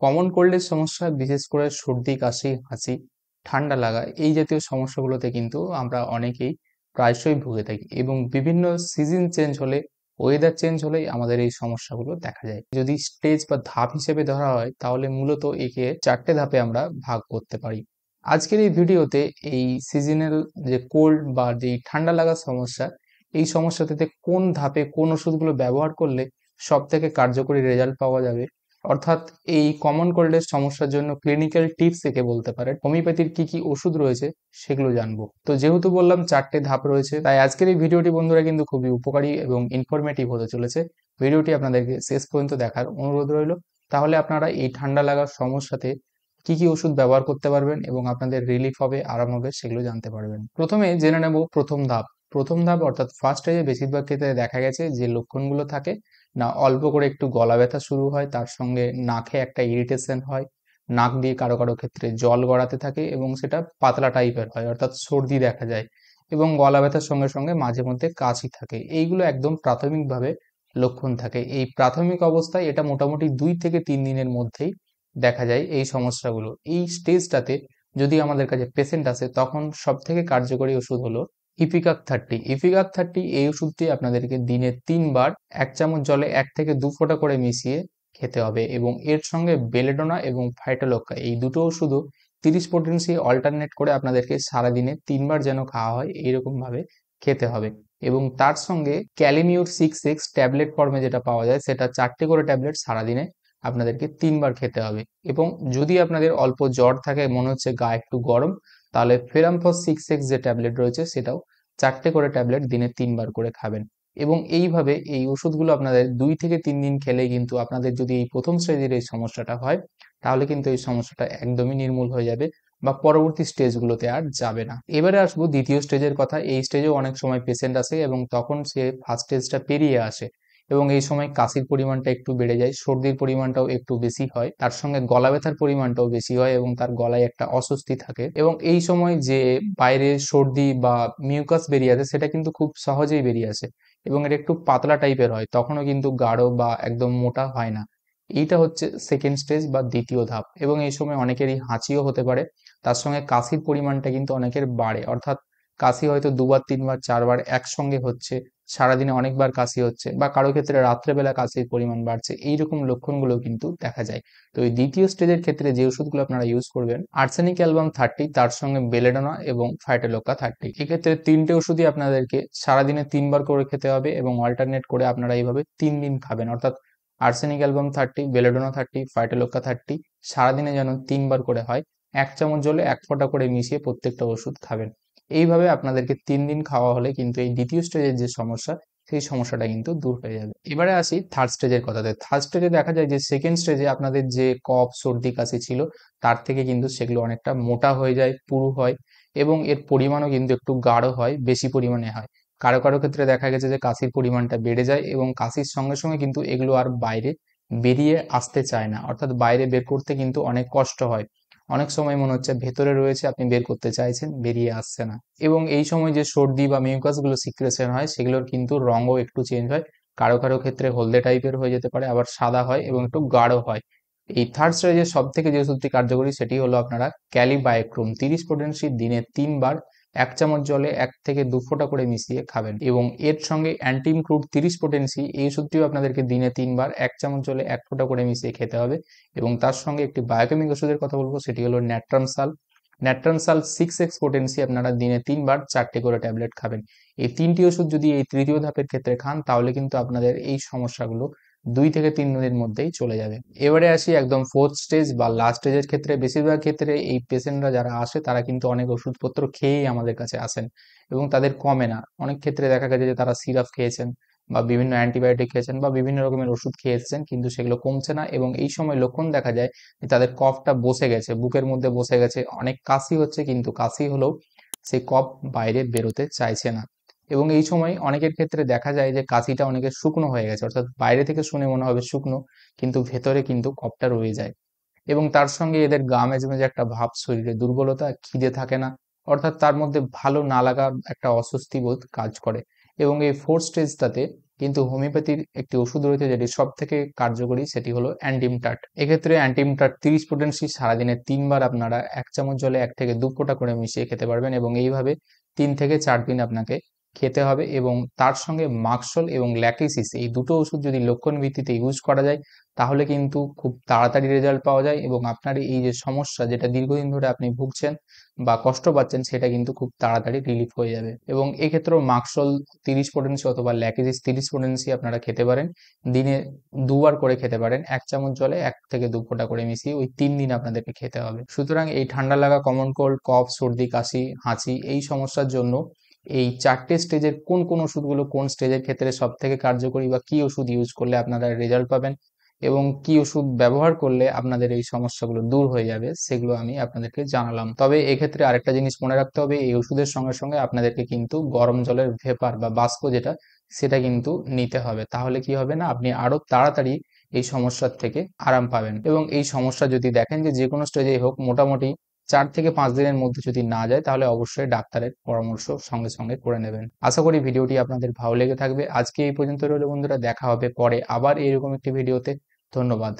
Common কোল্ডের সমস্যা বিশেষ করে সর্দি, কাশি, হাঁচি, ঠান্ডা লাগা এই জাতীয় সমস্যাগুলোতে কিন্তু আমরা অনেকেই প্রায়শই ভুগে থাকি এবং বিভিন্ন সিজন চেঞ্জ হলে, ওয়েদার চেঞ্জ হলেই আমাদের এই সমস্যাগুলো দেখা যায়। যদি স্টেজ বা ধাপ হিসেবে ধরা হয় তাহলে মূলত একে 4টে ধাপে আমরা ভাগ করতে পারি। আজকের এই ভিডিওতে এই সিজনাল যে কোল্ড বা যে ঠান্ডা লাগার সমস্যা, এই সমস্যাটাতে কোন ধাপে কোন ওষুধগুলো ব্যবহার করলে সবথেকে কার্যকরী রেজাল্ট পাওয়া যাবে, অর্থাৎ এই কমন কোল্ডের সমস্যার জন্য ক্লিনিক্যাল টিপস একে বলতে পারেন, হোমিওপ্যাথির কি কি ওষুধ রয়েছে সেগুলো জানবো। তো যেহেতু বললাম 4টে ধাপ রয়েছে, তাই আজকের এই ভিডিওটি বন্ধুরা কিন্তু খুবই উপকারী এবং ইনফরমেটিভ হতে চলেছে। ভিডিওটি আপনাদেরকে শেষ পর্যন্ত দেখার অনুরোধ রইল, তাহলে আপনারা এই ঠান্ডা লাগার সমস্যাতে কি কি ওষুধ ব্যবহার করতে পারবেন এবং আপনাদের রিলিফ হবে, আরাম হবে সেগুলো জানতে পারবেন। প্রথমে জেনে নেব প্রথম ধাপ। প্রথম ধাপ অর্থাৎ ফার্স্ট স্টেজে বেশিরভাগ ক্ষেত্রে দেখা গেছে যে লক্ষণগুলো থাকে না, অল্প করে একটু গলা ব্যথা শুরু হয়, তার সঙ্গে নাকে একটা ইরিটেশন হয়, নাক দিয়ে কারো কারো ক্ষেত্রে জল গড়াতে থাকে এবং সেটা পাতলা টাইপের হয়, অর্থাৎ সর্দি দেখা যায় এবং গলা ব্যথার সঙ্গে সঙ্গে মাঝে মধ্যে কাশি থাকে। এইগুলো একদম প্রাথমিকভাবে লক্ষণ থাকে। এই প্রাথমিক অবস্থায় এটা মোটামুটি 2 থেকে 3 দিনের মধ্যেই দেখা যায় এই সমস্যাগুলো। এই স্টেজটাতে যদি আমাদের কাছে পেশেন্ট আসে তখন সব থেকে কার্যকরী ওষুধ হলো ইপিকাক 30। ইপিকাক 30 এই ওষুধটি আপনাদেরকে দিনে 3 বার 1 চামচ জলে 1 থেকে 2 ফোঁটা করে মিশিয়ে খেতে হবে এবং এর সঙ্গে বেলেডোনা এবং ফাইটোলক্কা এই দুটো ওষুধও 30 পোটেন্সি অল্টারনেট করে আপনাদেরকে সারাদিনে 3 বার যেন খাওয়া হয় এইরকম ভাবে খেতে হবে। এবং তার সঙ্গে ক্যালিমিউর 6X ট্যাবলেট ফর্মে যেটা পাওয়া যায় সেটা 4টে করে ট্যাবলেট সারাদিনে আপনাদেরকে 3 বার খেতে হবে। এবং যদি আপনাদের অল্প জ্বর থাকে, মনে হচ্ছে গা একটু গরম, তাহলে ফেরামফস 6X যে ট্যাবলেট রয়েছে সেটাও 4টে করে ট্যাবলেট দিনে 3 বার করে খাবেন। এবং এইভাবে এই ওষুধগুলো আপনাদের 2 থেকে 3 দিন খেলেই কিন্তু আপনাদের যদি এই প্রথম স্টেজের এই সমস্যাটা হয় তাহলে কিন্তু এই সমস্যাটা একদমই নির্মূল হয়ে যাবে বা পরবর্তী স্টেজগুলোতে আর যাবে না। এবারে আসবো দ্বিতীয় স্টেজের কথা। এই স্টেজেও অনেক সময় পেশেন্ট আসে এবং তখন সে ফার্স্ট স্টেজটা পেরিয়ে আসে এবং এই সময় কাশির পরিমাণটা একটু বেড়ে যায়, সর্দির পরিমাণটাও একটু বেশি হয়, তার সঙ্গে গলা ব্যথার পরিমাণটাও বেশি হয় এবং তার গলায় একটা অস্বস্তি থাকে। এবং এই সময় যে বাইরে সর্দি বা মিউকাস বেরিয়ে আসে সেটা কিন্তু খুব সহজেই বেরিয়ে আসে এবং এটা একটু পাতলা টাইপের হয়, তখনও কিন্তু গাঢ় বা একদম মোটা হয় না। এইটা হচ্ছে সেকেন্ড স্টেজ বা দ্বিতীয় ধাপ। এবং এই সময় অনেকেরই হাঁচিও হতে পারে, তার সঙ্গে কাশির পরিমাণটা কিন্তু অনেকের বাড়ে, অর্থাৎ কাশি হয়তো 2 বার 3 বার 4 বার একসঙ্গে হচ্ছে, সারাদিনে অনেকবার কাশি হচ্ছে বা কারো ক্ষেত্রে রাত্রেবেলা কাশির পরিমাণ বাড়ছে, এইরকম লক্ষণগুলো কিন্তু দেখা যায়। তো এই দ্বিতীয় স্টেজের ক্ষেত্রে যে ওষুধগুলো আপনারা ইউজ করবেন, আর্সেনিক অ্যালবাম 30, তার সঙ্গে বেলেডোনা এবং ফাইটোলক্কা 30, এক্ষেত্রে 3টে ওষুধই আপনাদেরকে সারাদিনে 3 বার করে খেতে হবে এবং অল্টারনেট করে আপনারা এইভাবে 3 দিন খাবেন, অর্থাৎ আর্সেনিক অ্যালবাম 30, বেলেডোনা 30, ফাইটোলক্কা 30 সারাদিনে যেন 3 বার করে হয়। 1 চামচ জলে 1 ফোঁটা করে মিশিয়ে প্রত্যেকটা ওষুধ খাবেন। এইভাবে আপনাদেরকে 3 দিন খাওয়া হলে কিন্তু এই দ্বিতীয় স্টেজের যে সমস্যা সেই সমস্যাটা কিন্তু দূর হয়ে যাবে। এবারে আসি থার্ড স্টেজের কথাতে। থার্ড স্টেজে দেখা যায় যে সেকেন্ড স্টেজে আপনাদের যে কফ, সর্দি, কাশি ছিল তার থেকে কিন্তু সেগুলো অনেকটা মোটা হয়ে যায়, পুরু হয় এবং এর পরিমাণও কিন্তু একটু গাঢ় হয়, বেশি পরিমাণে হয়। কারো কারো ক্ষেত্রে দেখা গেছে যে কাশির পরিমাণটা বেড়ে যায় এবং কাশির সঙ্গে সঙ্গে কিন্তু এগুলো আর বাইরে বেরিয়ে আসতে চায় না, অর্থাৎ বাইরে বের করতে কিন্তু অনেক কষ্ট হয়। অনেক সময় মনে হচ্ছে ভেতরে রয়েছে, আপনি বের করতে চাইছেন, বেরিয়ে আসছে না। এবং এই সময় যে সর্দি বা মিউকাস গুলো সিক্রেশন হয় সেগুলোর কিন্তু রঙও একটু চেঞ্জ হয়, কারো কারো ক্ষেত্রে হলদে টাইপের হয়ে যেতে পারে, আবার সাদা হয় এবং একটু গাঢ় হয়। এই থার্ড স্টেজে সব থেকে যে ওষুধটি কার্যকরী সেটি হলো আপনারা ক্যালিবায়োক্রোম 30 পোটেন্সি দিনে 3 বার 1 চামচ জলে 1 থেকে 2 ফোঁটা করে মিশিয়ে খাবেন। এবং এর সঙ্গে অ্যান্টিমক্রুড 30 পোটেন্সি এই ওষুধটিও আপনাদেরকে দিনে 3 বার 1 চামচ জলে 1 ফোঁটা করে মিশিয়ে খেতে হবে। এবং তার সঙ্গে একটি বায়োকেমিক ওষুধের কথা বলবো, সেটি হলো ন্যাট্রামসাল 6X পোটেন্সি আপনারা দিনে 3 বার 4টে করে ট্যাবলেট খাবেন। এই 3টি ওষুধ যদি এই তৃতীয় ধাপের ক্ষেত্রে খান তাহলে কিন্তু আপনাদের এই সমস্যাগুলো 2 থেকে 3 দিনের মধ্যেই চলে যাবে। এবারে আসি একদম ফোর্থ স্টেজ বা লাস্ট স্টেজের ক্ষেত্রে। বেশিরভাগ ক্ষেত্রে এই পেশেন্টরা যারা আসে তারা কিন্তু অনেক ওষুধপত্র খেয়েই আমাদের কাছে আসেন এবং তাদের কমে না। অনেক ক্ষেত্রে দেখা গেছে যে তারা সিরাপ খেয়েছেন বা বিভিন্ন অ্যান্টিবায়োটিক খেয়েছেন বা বিভিন্ন রকমের ওষুধ খেয়ে এসেছেন কিন্তু সেগুলো কমছে না এবং এই সময় লক্ষণ দেখা যায় যে তাদের কফটা বসে গেছে, বুকের মধ্যে বসে গেছে, অনেক কাশি হচ্ছে কিন্তু কাশি হলেও সেই কফ বাইরে বেরোতে চাইছে না। এবং এই সময় অনেকের ক্ষেত্রে দেখা যায় যে কাশিটা অনেকের শুকনো হয়ে গেছে, অর্থাৎ বাইরে থেকে শুনে মনে হবে শুকনো কিন্তু ভেতরে কিন্তু কফটা রয়ে যায়। এবং তার সঙ্গে এদের গা মেজে মেজে একটা ভাব, শরীরে দুর্বলতা, খিদে থাকে না, অর্থাৎ তার মধ্যে ভালো না লাগার একটা অস্বস্তি বোধ কাজ করে। এবং এই ফোর্থ স্টেজটাতে কিন্তু হোমিওপ্যাথির একটি ওষুধ রয়েছে যেটি সব থেকে কার্যকরী, সেটি হলো অ্যান্টিমটাট। এক্ষেত্রে অ্যান্টিমটাট 30 পোটেন্সি সারাদিনে 3 বার আপনারা 1 চামচ জলে 1 থেকে 2 ফোঁটা করে মিশিয়ে খেতে পারবেন এবং এইভাবে 3 থেকে 4 দিন আপনাকে খেতে হবে এবং তার সঙ্গে মাক্সল এবং ল্যাকেসিস এই দুটো ওষুধ যদি লক্ষণ ভিত্তিতে ইউজ করা যায় তাহলে কিন্তু খুব তাড়াতাড়ি রেজাল্ট পাওয়া যায় এবং আপনার এই যে সমস্যা যেটা দীর্ঘদিন ধরে আপনি ভুগছেন বা কষ্ট পাচ্ছেন সেটা কিন্তু খুব তাড়াতাড়ি রিলিফ হয়ে যাবে। এবং এক্ষেত্রেও মাক্সল 30 পোটেন্সি অথবা ল্যাকেসিস 30 পোটেন্সি আপনারা খেতে পারেন, দিনে 2 বার করে খেতে পারেন, 1 চামচ জলে 1 থেকে 2 ফোঁটা করে মিশিয়ে ওই 3 দিন আপনাদেরকে খেতে হবে। সুতরাং এই ঠান্ডা লাগা, কমন কোল্ড, কফ, সর্দি, কাশি, হাঁচি এই সমস্যার জন্য এই 4টে স্টেজের কোন ওষুধগুলো কোন স্টেজের ক্ষেত্রে সব থেকে কার্যকরী বা কি ওষুধ ইউজ করলে আপনারা রেজাল্ট পাবেন এবং কি ওষুধ ব্যবহার করলে আপনাদের এই সমস্যাগুলো দূর হয়ে যাবে সেগুলো আমি আপনাদেরকে জানালাম। তবে এক্ষেত্রে আরেকটা জিনিস মনে রাখতে হবে, এই ওষুধের সঙ্গে সঙ্গে আপনাদেরকে কিন্তু গরম জলের ভেপার বা বাষ্প যেটা সেটা কিন্তু নিতে হবে। তাহলে কি হবে না, আপনি আরো তাড়াতাড়ি এই সমস্যার থেকে আরাম পাবেন। এবং এই সমস্যা যদি দেখেন যে কোনো স্টেজেই হোক, মোটামুটি 4 থেকে 5 দিনের মধ্যে যদি না যায় তাহলে অবশ্যই ডাক্তারের পরামর্শ সঙ্গে সঙ্গে করে নেবেন। আশা করি ভিডিওটি আপনাদের ভালো লেগে থাকবে। আজকে এই পর্যন্ত রইল বন্ধুরা, দেখা হবে পরে আবার এরকম একটি ভিডিওতে। ধন্যবাদ।